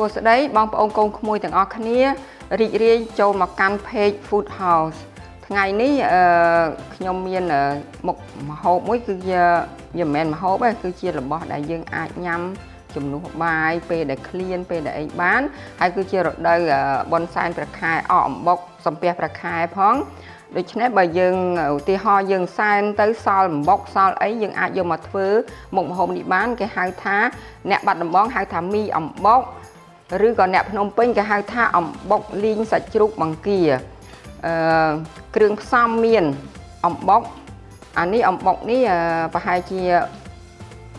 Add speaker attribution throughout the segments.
Speaker 1: សួស្តីបងប្អូនកូនក្មួយទាំងអស់គ្នារីករាយចូលមកកាន់ page Food House ថ្ងៃនេះខ្ញុំមានមុខម្ហូបមួយគឺជាមិនមែនម្ហូបទេគឺជារបស់ដែលយើងអាចញ៉ាំជំនួសបាយពេលដែលឃ្លានពេលដែលអីបានហើយគឺជារដូវបុណ្យសែនព្រះខែអកអំបុកសំពះព្រះខែផងដូច្នេះបើយើងឧទាហរណ៍យើងសែនទៅសល់អំបុកសល់អីយើងអាចយកមកធ្វើមុខម្ហូបនេះបានគេហៅថាអ្នកបាត់ដំបងហៅថាមីអំបុកឬក៏អ្នកភ្នំពេញគេហៅថាអំបុកលីងសាច់ជ្រូកបង្គាគ្រឿងផ្សំមានអំបុកអានេះអំបុកនេះប្រហែលជា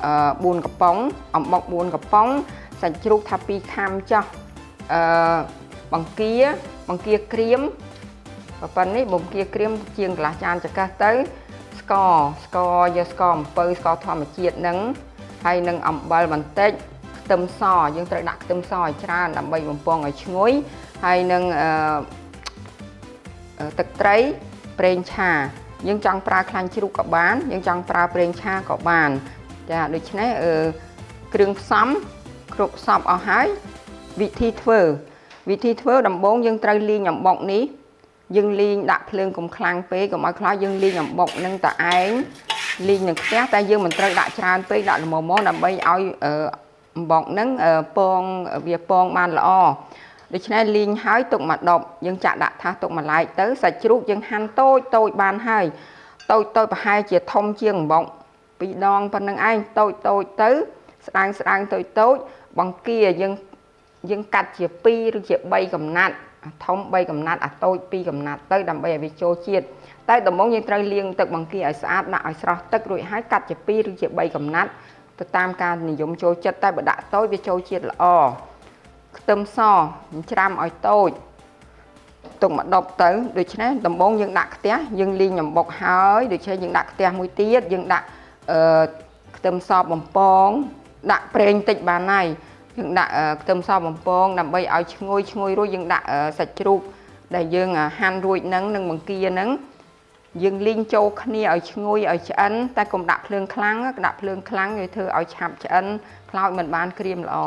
Speaker 1: 4កំប៉ុងអំបុក4កំប៉ុងសាច់ជ្រូកថា2ខាំចុះបង្គាក្រៀមប៉ុណ្ណេះបង្គាក្រៀមជាងកន្លះចានចង្កឹះទៅស្ករយកស្ករអំពៅស្ករធម្មជាតិហ្នឹងហើយនឹងអំបិលបន្តិចខ្ទឹមសយើងត្រូវដាក់ខ្ទឹមសឲ្យច្រើនដើម្បីបំពងឲ្យឈ្ងុយហើយនឹងទឹកត្រីប្រេងឆាយើងចង់ប្រើខ្លាញ់ជ្រូកក៏បានយើងចង់ប្រើប្រេងឆាក៏បានចាដូច្នេះគ្រឿងផ្សំគ្រប់សពអស់ហើយវិធីធ្វើដំបូងយើងត្រូវលីងអំបុកនេះយើងលីងដាក់ភ្លើងកុំខ្លាំងពេកកុំឲ្យខ្លោចយើងលីងអំបុកនឹងតឯងលីងនឹងខ្ទះតែយើងមិនត្រូវដាក់ច្រើនពេកដាក់ល្មមដើម្បីឲ្យអំបុកនឹងវាពងបានល្អដូច្នេះលីងហើយទុកមកដប់យើងចាក់ដាក់ថាសទុកមួយឡែកទៅសាច់ជ្រូកយើងហាន់តូចបានហើយតូចប្រហែលជាធំជាងអំបុក2ដងប៉ុណ្្នឹងឯងតូចទៅស្ដើងតូចបង្គាយើងកាត់ជា2ឬជា3កំណាត់ធំ3កំណាត់អាតូច2កំណាត់ទៅដើម្បីឲ្យវាចូលជាតិតែដំបូងយើងត្រូវលាងទឹកបង្គាឲ្យស្អាតដាក់ឲ្យស្រស់ទឹករួចហើយកាត់ជា2ឬជា3កំណាត់ទៅតាមការនិយមចូលចិត្តតែបើដាក់តូចវាចូលជាតិល្អខ្ទឹមសច្រាំឲ្យតូចទុកមកដប់ទៅដូច្នេះដំបូងយើងដាក់ខ្ទះយើងលីងអំបុកហើយដូច្នេះយើងដាក់ខ្ទះមួយទៀតយើងដាក់ខ្ទឹមសបំពងដាក់ប្រេងតិចបានហើយយើងដាក់ខ្ទឹមសបំពងដើម្បីឲ្យឈ្ងុយរួចយើងដាក់សាច់ជ្រូកដែលយើងហាន់រួចនឹងបង្គានឹងយើងលីងចូលគ្នាឲ្យឈ្ងុយឲ្យឆ្អិនតែកុំដាក់ភ្លើងខ្លាំងដាក់ភ្លើងខ្លាំងវាធ្វើឲ្យឆាប់ឆ្អិនខ្លោចមិនបានក្រៀមល្អ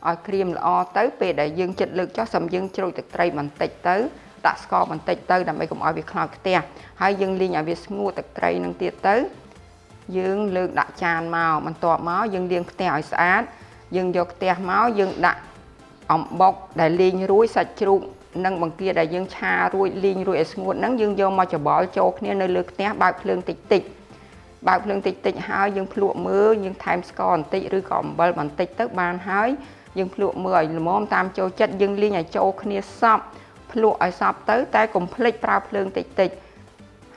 Speaker 1: ឲ្យក្រៀមល្អទៅពេលដែលយើងចិត្តលើកចុះសំយើងជ្រោយទឹកត្រីបន្តិចទៅដាក់ស្ករបន្តិចទៅដើម្បីកុំឲ្យវាខ្លោចខ្ទះហើយយើងលីងឲ្យវាស្ងួតទឹកត្រីនឹងទៀតទៅយើងលើកដាក់ចានមកបន្ទាប់មកយើងលាងខ្ទះឲ្យស្អាតយើងយកខ្ទះមកយើងដាក់អំបុកដែលលីងរួចសាច់ជ្រូកនិងបង្គាដែលយើងឆារួចលីងរួចឲ្យស្ងួតហ្នឹងយើងយកមកច្របល់ចូលគ្នានៅលើខ្ទះបើកភ្លើងតិចហើយយើងភ្លក់មើលយើងថែមស្ករបន្តិចឬក៏អំបិលបន្តិចទៅបានហើយយើងភ្លក់មើលឲ្យល្មមតាមចូលចិត្តយើងលីងឲ្យចូលគ្នាសព្វភ្លក់ឲ្យសព្វទៅតែកុំភ្លេចប្រើភ្លើងតិច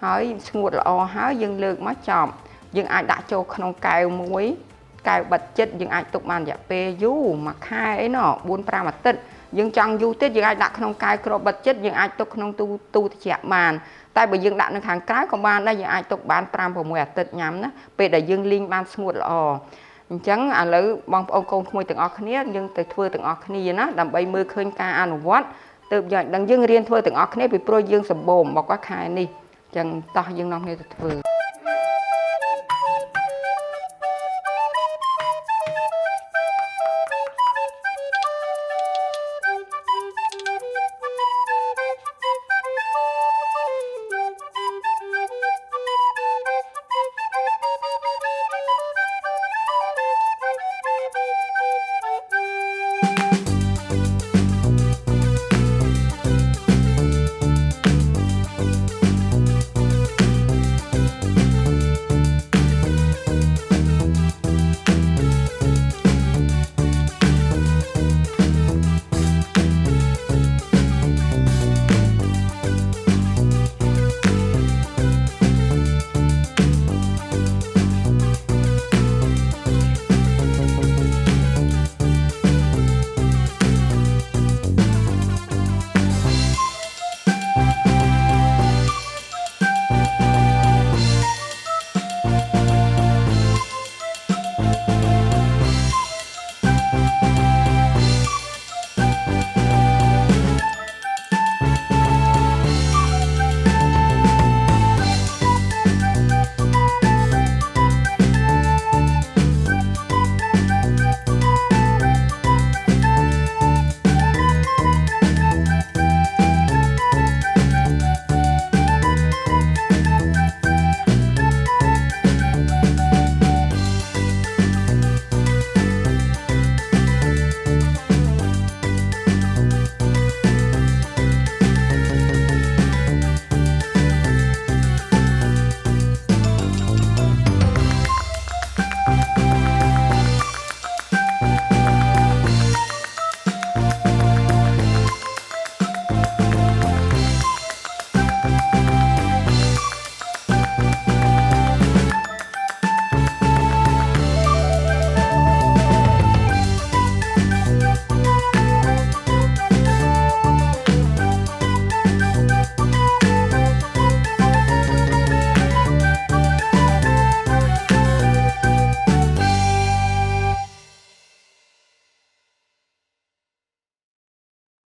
Speaker 1: ហើយស្ងួតល្អហើយយើងលើកមកចប់យើងអាចដាក់ចូលក្នុងកែវមួយកែវបិទចិត្តយើងអាចទុកបានរយៈពេលយូរមួយខែអីណោះ 4-5 អាទិត្យយើងចង់យូរទៀតយើងអាចដាក់ក្នុងកែវគ្របបិទចិត្តយើងអាចទុកក្នុងទូត្រជាក់បានតែបើយើងដាក់នៅខាងក្រៅក៏បានដែរយើងអាចទុកបាន 5-6 អាទិត្យញ៉ាំណាពេលដែលយើងលីងបានស្ងួតល្អអញ្ចឹងឥឡូវបងប្អូនកូនក្មួយទាំងអស់គ្នាយើងទៅធ្វើទាំងអស់គ្នាណាដើម្បីមើលឃើញការអនុវត្តទើបយើងដឹងយើងរៀនធ្វើទាំងអស់គ្នាពីព្រោះយើងសម្បូរមកខែនេះអញ្ចឹងតោះយើងនាំគ្នាទៅធ្វើ